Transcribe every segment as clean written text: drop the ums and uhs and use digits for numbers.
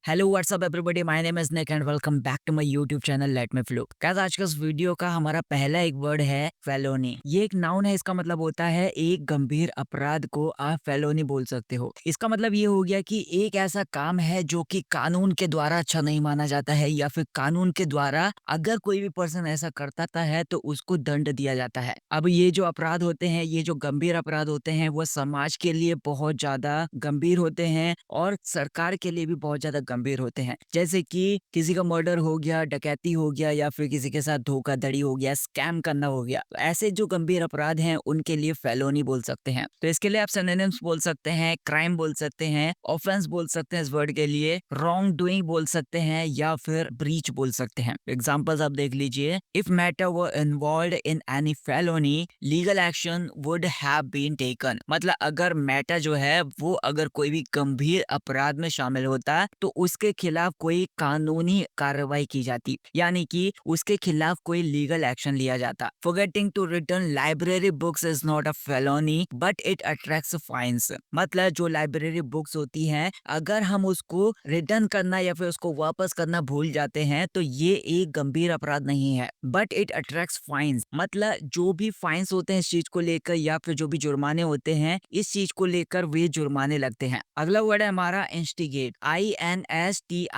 Hello what's up everybody, my name is Nick and welcome back to my YouTube channel let me flow. Guys, आज का इस video का हमारा पहला एक वर्ड है फेलोनी। ये एक नाउन है, इसका मतलब होता है एक गंभीर अपराध को आप फेलोनी बोल सकते हो। इसका मतलब ये हो गया कि एक ऐसा काम है जो कि कानून के द्वारा अच्छा नहीं माना जाता है, या फिर कानून के द्वारा अगर कोई भी पर्सन ऐसा करता है तो उसको दंड दिया जाता है। अब ये जो अपराध होते हैं, ये जो गंभीर अपराध होते हैं, वो समाज के लिए बहुत ज्यादा गंभीर होते हैं और सरकार के लिए भी बहुत ज्यादा गंभीर होते हैं। जैसे कि किसी का मर्डर हो गया, डकैती हो गया, या फिर किसी के साथ धोखाधड़ी हो गया, स्कैम करना हो गया। तो ऐसे जो गंभीर अपराध हैं उनके लिए फेलोनी बोल सकते हैं। तो इसके लिए आप सिनोनिम्स बोल सकते हैं, क्राइम बोल सकते हैं, ऑफेंस बोल सकते हैं इस वर्ड के लिए, रॉन्ग डूइंग बोल सकते हैं, या फिर ब्रीच बोल सकते हैं। एग्जांपल्स आप देख लीजिए। If matter were involved in any felony, legal action would have been taken. मतलब अगर मैटर जो है वो अगर कोई भी गंभीर अपराध में शामिल होता तो उसके खिलाफ कोई कानूनी कार्रवाई की जाती, यानी कि उसके खिलाफ कोई लीगल एक्शन लिया जाता। Forgetting to return library books is not a felony but it attracts fines. मतलब जो लाइब्रेरी बुक्स होती हैं, अगर हम उसको रिटर्न करना या फिर उसको वापस करना भूल जाते हैं तो ये एक गंभीर अपराध नहीं है, बट इट अट्रैक्ट्स फाइन्स। मतलब जो भी फाइन्स होते हैं इस चीज को लेकर, या फिर जो भी जुर्माने होते हैं इस चीज को लेकर, वे जुर्माने लगते हैं। अगला वर्ड है हमारा इंस्टिगेट, INSTIGATE,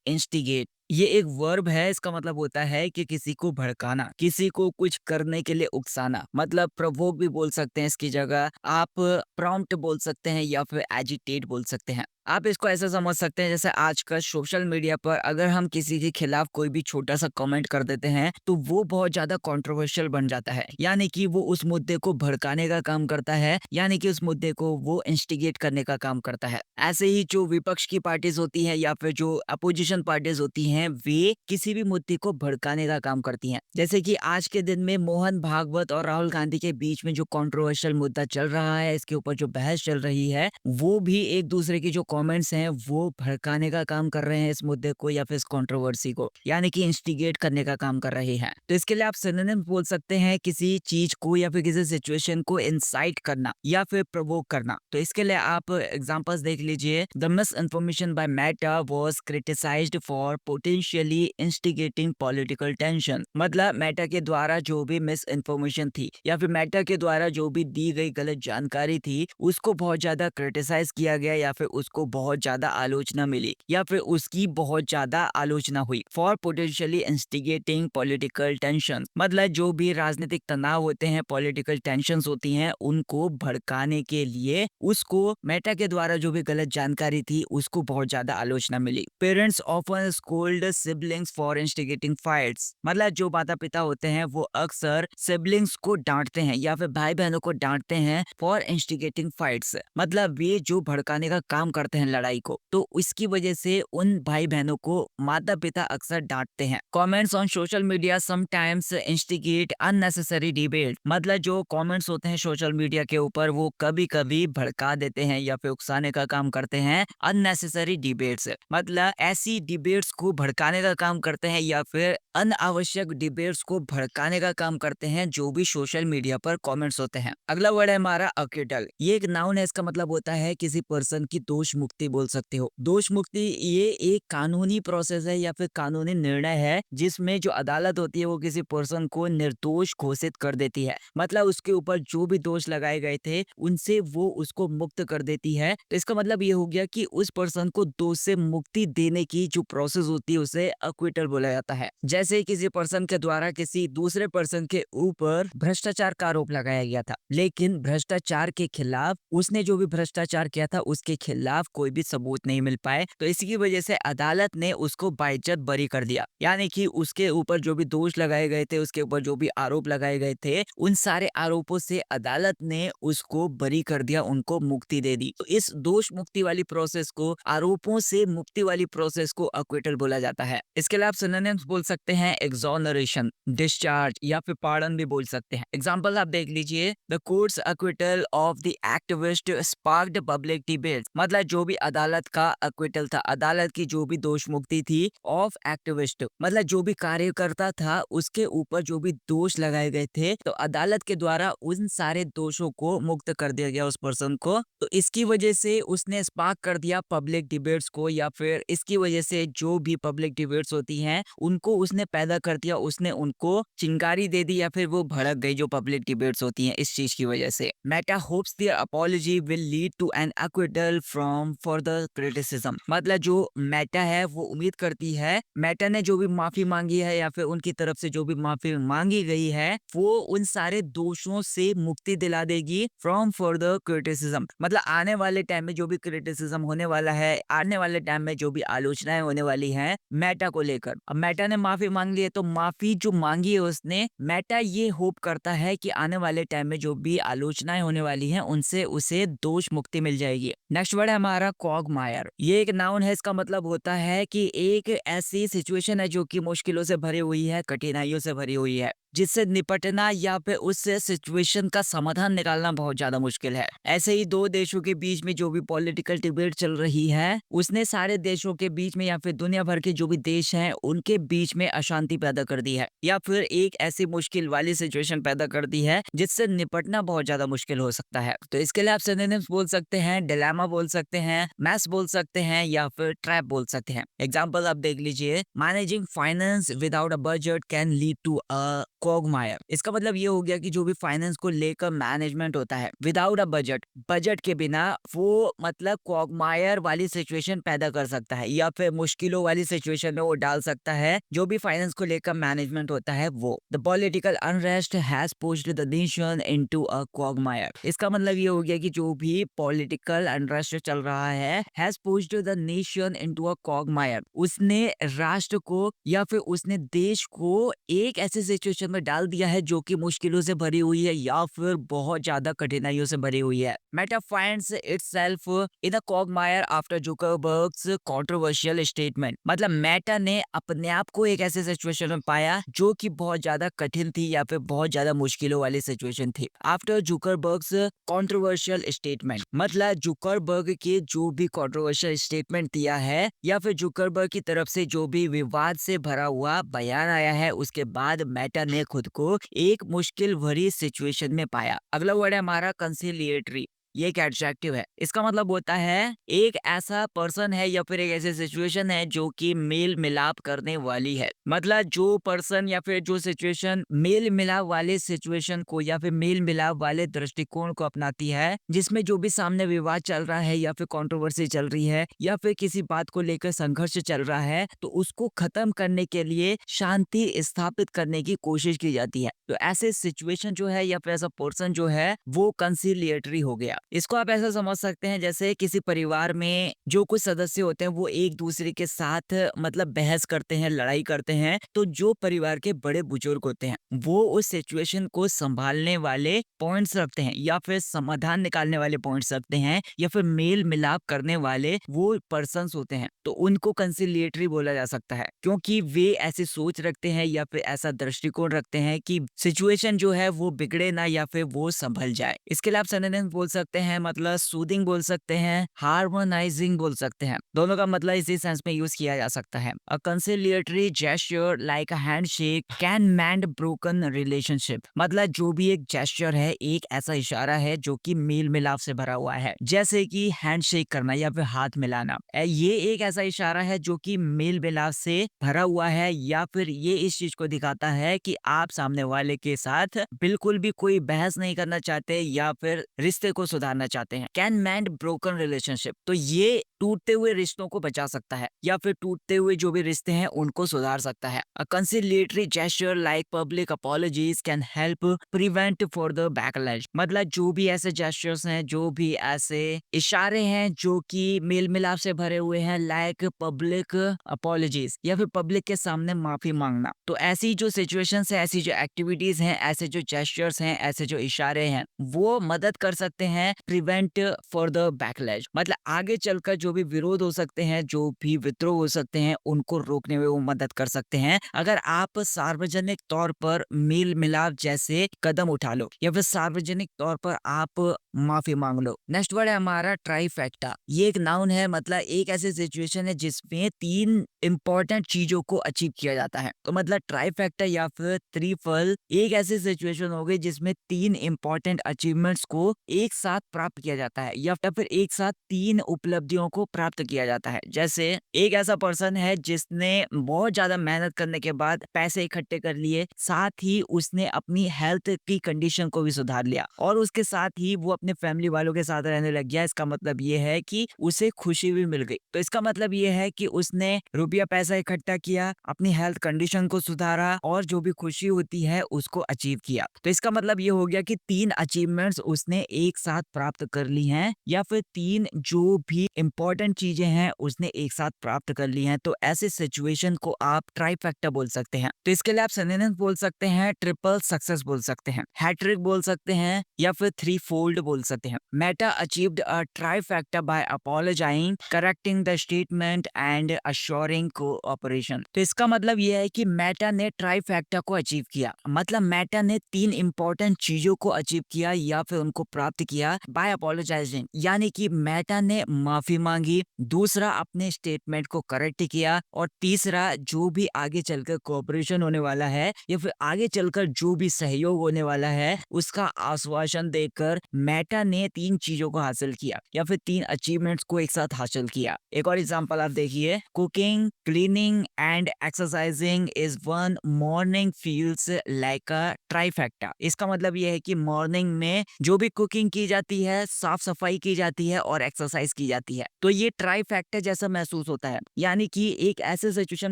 इंस्टिगेट। ये एक वर्ब है, इसका मतलब होता है कि किसी को भड़काना, किसी को कुछ करने के लिए उकसाना। मतलब प्रवोक भी बोल सकते हैं इसकी जगह, आप प्रॉम्प्ट बोल सकते हैं, या फिर एजिटेट बोल सकते हैं। आप इसको ऐसा समझ सकते हैं जैसे आजकल सोशल मीडिया पर अगर हम किसी के खिलाफ कोई भी छोटा सा कमेंट कर देते हैं तो वो बहुत ज्यादा कंट्रोवर्शियल बन जाता है, यानी कि वो उस मुद्दे को भड़काने का काम करता है, यानी कि उस मुद्दे को वो इंस्टिगेट करने का काम करता है। ऐसे ही जो विपक्ष की पार्टीज होती हैं या फिर जो अपोजिशन पार्टीज होती हैं, वे किसी भी मुद्दे को भड़काने का काम करती हैं। जैसे कि आज के दिन में मोहन भागवत और राहुल गांधी के बीच में जो कंट्रोवर्शियल मुद्दा चल रहा है, इसके ऊपर जो बहस चल रही है, वो भी एक दूसरे की जो कमेंट्स हैं वो भड़काने का काम कर रहे हैं इस मुद्दे को या फिर इस कंट्रोवर्सी को, यानी कि इंस्टिगेट करने का काम कर रहे हैं। तो इसके लिए आप सिनोनिम्स बोल सकते हैं किसी चीज को या फिर किसी सिचुएशन को इंसाइट करना या फिर प्रोवोक करना। तो इसके लिए आप एग्जांपल्स देख लीजिए। The miss information by Meta was criticised for potentially instigating political tension. मतलब मेटा के द्वारा जो भी मिस इन्फॉर्मेशन थी या फिर मेटा के द्वारा जो भी दी गई गलत जानकारी थी, उसको बहुत ज्यादा क्रिटिसाइज किया गया, या फिर उसको बहुत ज्यादा आलोचना मिली, या फिर उसकी बहुत ज्यादा आलोचना हुई। For potentially instigating political tension, मतलब जो भी राजनीतिक तनाव होते हैं, पॉलिटिकल टेंशंस होती हैं, उनको भड़काने के लिए उसको मेटा के द्वारा जो भी गलत जानकारी थी उसको बहुत ज्यादा आलोचना मिली। Parents often scold siblings for instigating fights. मतलब जो माता पिता होते हैं वो अक्सर सिबलिंग्स को डांटते हैं या फिर भाई बहनों को डांटते हैं फॉर इंस्टिगेटिंग फाइट्स। मतलब वे जो भड़काने का काम करते हैं लड़ाई को, तो इसकी वजह से उन भाई बहनों को माता पिता अक्सर डांटते हैं। Comments on social media sometimes instigate unnecessary debate. मतलब जो कमेंट्स होते हैं सोशल मीडिया के ऊपर, वो कभी कभी भड़का देते हैं या फिर उकसाने का काम करते हैं। अननेसेसरी डिबेट्स मतलब ऐसी डिबेट्स को भड़काने का काम करते हैं, या फिर अनावश्यक डिबेट्स को भड़काने का काम करते हैं जो भी सोशल मीडिया पर कमेंट्स होते हैं। अगला वर्ड है हमारा अक्यूटल। ये एक नाउन है, इसका मतलब होता है किसी पर्सन की दोष मुक्ति बोल सकते हो। दोष मुक्ति ये एक कानूनी प्रोसेस है या फिर कानूनी निर्णय है जिसमें जो अदालत होती है वो किसी पर्सन को निर्दोष घोषित कर देती है। मतलब उसके ऊपर जो भी दोष लगाए गए थे उनसे वो उसको मुक्त कर देती है। तो इसका मतलब ये हो गया कि उस पर्सन को दोष से मुक्ति देने की जो प्रोसेस होती है उसे अक्विटल बोला जाता है। जैसे किसी पर्सन के द्वारा किसी दूसरे पर्सन के ऊपर भ्रष्टाचार का आरोप लगाया गया था, लेकिन भ्रष्टाचार के खिलाफ, उसने जो भी भ्रष्टाचार किया था उसके खिलाफ कोई भी सबूत नहीं मिल पाए, तो इसकी वजह से अदालत ने उसको बाइज्जत बरी कर दिया। यानी कि उसके ऊपर जो भी दोष लगाए गए थे, उसके ऊपर जो भी आरोप लगाए गए थे, उन सारे आरोपों से अदालत ने उसको बरी कर दिया, उनको मुक्ति दे दी। तो इस दोष मुक्ति वाली प्रोसेस को, आरोपों से मुक्ति वाली प्रोसेस को अक्विटल बोला जाता है। इसके लिए आप सिनोनिम्स बोल सकते हैं एक्सोनरेशन, डिस्चार्ज, या फिर पार्डन भी बोल सकते हैं। एग्जांपल आप देख लीजिए। The courts acquittal of the activist sparked public debate. मतलब जो जो भी अदालत का एक्विटल था, अदालत की जो भी दोष मुक्ति थी ऑफ एक्टिविस्ट, मतलब जो भी कार्यकर्ता था उसके ऊपर जो भी दोष लगाए गए थे, तो अदालत के द्वारा उन सारे दोषों को मुक्त कर दिया गया उस पर्सन को। तो इसकी वजह से उसने स्पार्क कर दिया पब्लिक डिबेट्स को, या फिर इसकी वजह से जो भी पब्लिक डिबेट्स होती हैं उनको उसने पैदा कर दिया, उसने उनको चिंगारी दे दी, या फिर वो भड़क गई जो पब्लिक डिबेट्स होती हैं इस चीज की वजह से। Meta hopes their apology will lead to an acquittal from further criticism, मतलब जो मेटा है वो उम्मीद करती है, मेटा ने जो भी माफी मांगी है या फिर उनकी तरफ से जो भी माफी मांगी गई है वो उन सारे दोषों से मुक्ति दिला देगी फ्रॉम फर्दर क्रिटिसिज्म, मतलब आने वाले टाइम में जो भी क्रिटिसिज्म होने वाला है, आने वाले टाइम में जो भी आलोचनाएं होने वाली हैं मेटा को लेकर। अब मेटा ने माफी मांग ली है, तो माफी जो मांगी है उसने, मेटा ये होप करता है कि आने वाले टाइम में जो भी आलोचनाएं होने वाली हैं उनसे उसे दोष मुक्ति मिल जाएगी। नेक्स्ट वर्ड है हमारा क्वागमायर। ये एक नाउन है, इसका मतलब होता है कि एक ऐसी सिचुएशन है जो कि मुश्किलों से भरी हुई है, कठिनाइयों से भरी हुई है, जिससे निपटना या फिर उस सिचुएशन का समाधान निकालना बहुत ज्यादा मुश्किल है। ऐसे ही दो देशों के बीच में जो भी पॉलिटिकल डिबेट चल रही है उसने सारे देशों के बीच में या फिर दुनिया भर के जो भी देश हैं उनके बीच में अशांति पैदा कर दी है, या फिर एक ऐसी मुश्किल वाली सिचुएशन पैदा कर दी है जिससे निपटना बहुत ज्यादा मुश्किल हो सकता है। तो इसके लिए आप सिनोनिम्स बोल सकते हैं, डिलेमा बोल सकते हैं, मैस बोल सकते हैं, या फिर ट्रैप बोल सकते हैं। एग्जाम्पल आप देख लीजिए, managing finance without a budget can lead to a quagmire. इसका मतलब ये हो गया कि जो भी फाइनेंस को लेकर मैनेजमेंट होता है विदाउट अ बजट, बजट के बिना, वो मतलब क्वागमायर वाली सिचुएशन पैदा कर सकता है, या फिर मुश्किलों वाली सिचुएशन में वो डाल सकता है जो भी फाइनेंस को लेकर मैनेजमेंट होता है वो। The political unrest has pushed the nation into a quagmire. इसका मतलब ये हो गया कि जो भी पॉलिटिकल अनरेस्ट चल रहा है has pushed the nation into a quagmire, उसने राष्ट्र को या फिर उसने देश को एक ऐसे सिचुएशन में डाल दिया है जो कि मुश्किलों से भरी हुई है या फिर बहुत ज्यादा कठिनाइयों से भरी हुई है। Meta finds itself in a quagmire after Zuckerberg's controversial statement, मतलब मेटा ने अपने आप को एक ऐसे सिचुएशन में पाया जो कि बहुत ज्यादा कठिन थी या फिर बहुत ज्यादा मुश्किलों वाली सिचुएशन थी। आफ्टर जुकरबर्ग्स कंट्रोवर्शियल स्टेटमेंट, मतलब जुकरबर्ग के जो भी कंट्रोवर्शियल स्टेटमेंट दिया है या फिर जुकरबर्ग की तरफ से जो भी विवाद से भरा हुआ बयान आया है, उसके बाद मेटा ने खुद को एक मुश्किल भरी सिचुएशन में पाया। अगला वर्ड है हमारा कंसिलिएटरी। ये एक एडजेक्टिव है, इसका मतलब होता है एक ऐसा पर्सन है या फिर एक ऐसी सिचुएशन है जो कि मेल मिलाप करने वाली है, मतलब जो पर्सन या फिर जो सिचुएशन मेल मिलाप वाले सिचुएशन को या फिर मेल मिलाप वाले दृष्टिकोण को अपनाती है, जिसमें जो भी सामने विवाद चल रहा है या फिर कंट्रोवर्सी चल रही है या फिर किसी बात को लेकर संघर्ष चल रहा है, तो उसको खत्म करने के लिए शांति स्थापित करने की कोशिश की जाती है। तो ऐसे सिचुएशन जो है या फिर ऐसा पर्सन जो है वो कंसिलिएटरी हो गया। इसको आप ऐसा समझ सकते हैं जैसे किसी परिवार में जो कुछ सदस्य होते हैं वो एक दूसरे के साथ मतलब बहस करते हैं, लड़ाई करते हैं, तो जो परिवार के बड़े बुजुर्ग होते हैं वो उस सिचुएशन को संभालने वाले पॉइंट्स रखते हैं या फिर समाधान निकालने वाले पॉइंट्स रखते हैं या फिर मेल मिलाप करने वाले वो पर्सन्स होते हैं, तो उनको कंसिलिएटरी बोला जा सकता है, क्योंकि वे ऐसी सोच रखते हैं या फिर ऐसा दृष्टिकोण रखते हैं कि सिचुएशन जो है वो बिगड़े ना या फिर वो संभल जाए। इसके लिए आप सिनोनिम बोल सकते हैं, मतलब सूदिंग बोल सकते हैं, हार्मोनाइजिंग बोल सकते हैं, दोनों का मतलब इसी सेंस में यूज किया जा सकता है। A conciliatory gesture like a handshake can mend broken relationship, मतलब जो भी एक जेस्चर है, एक ऐसा इशारा है जो कि मेल मिलाप से भरा हुआ है, जैसे कि हैंडशेक करना या फिर हाथ मिलाना, ये एक ऐसा इशारा है जो कि मेल मिलाप से भरा हुआ है, या फिर ये इस चीज को दिखाता है कि आप सामने वाले के साथ बिल्कुल भी कोई बहस नहीं करना चाहते या फिर रिश्ते को सुधारना चाहते हैं। कैन मेंड ब्रोकन रिलेशनशिप, तो ये टूटते हुए रिश्तों को बचा सकता है या फिर टूटते हुए जो भी रिश्ते हैं उनको सुधार सकता है। A conciliatory gesture like public apologies can help prevent for the backlash, मतलब जो भी ऐसे जेस्चर्स हैं, जो भी ऐसे इशारे हैं जो कि मेल मिलाप से भरे हुए हैं, लाइक पब्लिक अपॉलजीज या फिर पब्लिक के सामने माफी मांगना, तो ऐसी जो सिचुएशंस है, ऐसी जो एक्टिविटीज हैं, ऐसे जो जेस्चर्स हैं, ऐसे जो इशारे हैं, वो मदद कर सकते हैं प्रिवेंट फॉर द बैकलैश, मतलब आगे चलकर जो जो भी विरोध हो सकते हैं, जो भी विद्रोह हो सकते हैं, उनको रोकने में वो मदद कर सकते हैं। अगर आप सार्वजनिक तौर पर मेल-मिलाप जैसे कदम उठा लो या फिर सार्वजनिक तौर पर आप माफ़ी माँग लो। नेक्स्ट वर्ड है हमारा ट्राइफेक्टा। ये एक नाउन है, मतलब एक ऐसी सिचुएशन है जिसमें 3 इम्पोर्टेंट चीज़ों को अचीव किया जाता है। तो मतलब ट्राइफेक्टा या फिर त्रिफल एक ऐसी सिचुएशन हो गई जिसमें 3 इम्पोर्टेंट अचीवमेंट्स को एक साथ प्राप्त किया जाता है या फिर एक साथ 3 उपलब्धियों को प्राप्त किया जाता है। जैसे एक ऐसा पर्सन है जिसने बहुत ज़्यादा मेहनत करने के बाद पैसे इकट्ठे कर लिए, साथ ही उसने अपनी हेल्थ की कंडीशन को भी सुधार लिया और उसके साथ ही वो अपने फैमिली वालों के साथ रहने लग गया। इसका मतलब ये है कि उसे खुशी भी मिल गई। तो इसका मतलब ये है कि उसने रुपया पैसा इकट्ठा किया, अपनी हेल्थ कंडीशन को सुधारा और जो भी खुशी होती है उसको अचीव किया। तो इसका मतलब ये हो गया कि 3 अचीवमेंट्स उसने एक साथ प्राप्त कर ली हैं या फिर 3 जो भी इम्पोर्टेंट चीजें हैं उसने एक साथ प्राप्त कर ली हैं। तो ऐसे सिचुएशन को आप ट्राइफेक्टा बोल सकते हैं। तो इसके लिए आप सिनोनिम्स बोल सकते हैं, ट्रिपल सक्सेस बोल सकते हैं, हैट्रिक बोल सकते हैं या फिर थ्री फोल्ड बोल सकते हैं। Meta achieved a trifecta by apologising, correcting the statement and assuring cooperation. तो इसका मतलब ये है कि मेटा ने ट्राइफेक्टा को अचीव किया, मतलब मेटा ने 3 इंपॉर्टेंट चीजों को अचीव किया या फिर उनको प्राप्त किया बाय अपोलोजाइजिंग, यानी कि मेटा ने माफी मांगी, दूसरा अपने स्टेटमेंट को करेक्ट किया और तीसरा जो भी आगे चलकर कोऑपरेशन होने वाला है या फिर आगे चलकर जो भी सहयोग होने वाला है उसका आश्वासन देकर मेटा ने 3 चीजों को हासिल किया या फिर 3 अचीवमेंट्स को एक साथ हासिल किया। एक और एग्जांपल आप देखिए, cooking, cleaning and exercising is one morning feels like a trifecta. इसका मतलब ये है कि मॉर्निंग में जो भी कुकिंग की जाती है, साफ सफाई की जाती है और एक्सरसाइज की जाती है, तो ये ट्राइफेक्टा जैसा महसूस होता है। यानी कि एक ऐसी सिचुएशन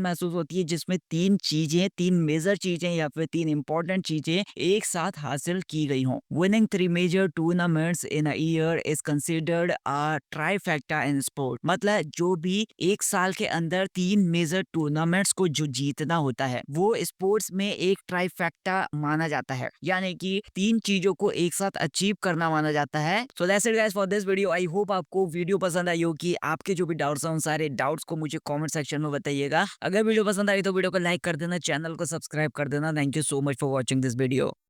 महसूस होती है जिसमें 3 चीजें, 3 मेजर चीजें या फिर 3 इंपॉर्टेंट चीजें एक साथ हासिल की गई हों। Winning 3 major tournaments in a year is considered a trifecta in sport. मतलब जो भी एक साल के अंदर 3 मेजर टूर्नामेंट्स को जो जीतना होता है वो स्पोर्ट्स में एक ट्राइफेक्टा माना जाता है, यानी कि 3 चीजों को एक साथ अचीव करना माना जाता है। So that's it guys for this video. I hope आपको वीडियो पसंद आई होगी। आपके जो भी डाउट्स हैं उन सारे डाउट्स को मुझे कमेंट सेक्शन में बताइएगा। अगर वीडियो पसंद आई तो वीडियो को लाइक कर देना, चैनल को सब्सक्राइब कर देना। Thank you so much for watching this video.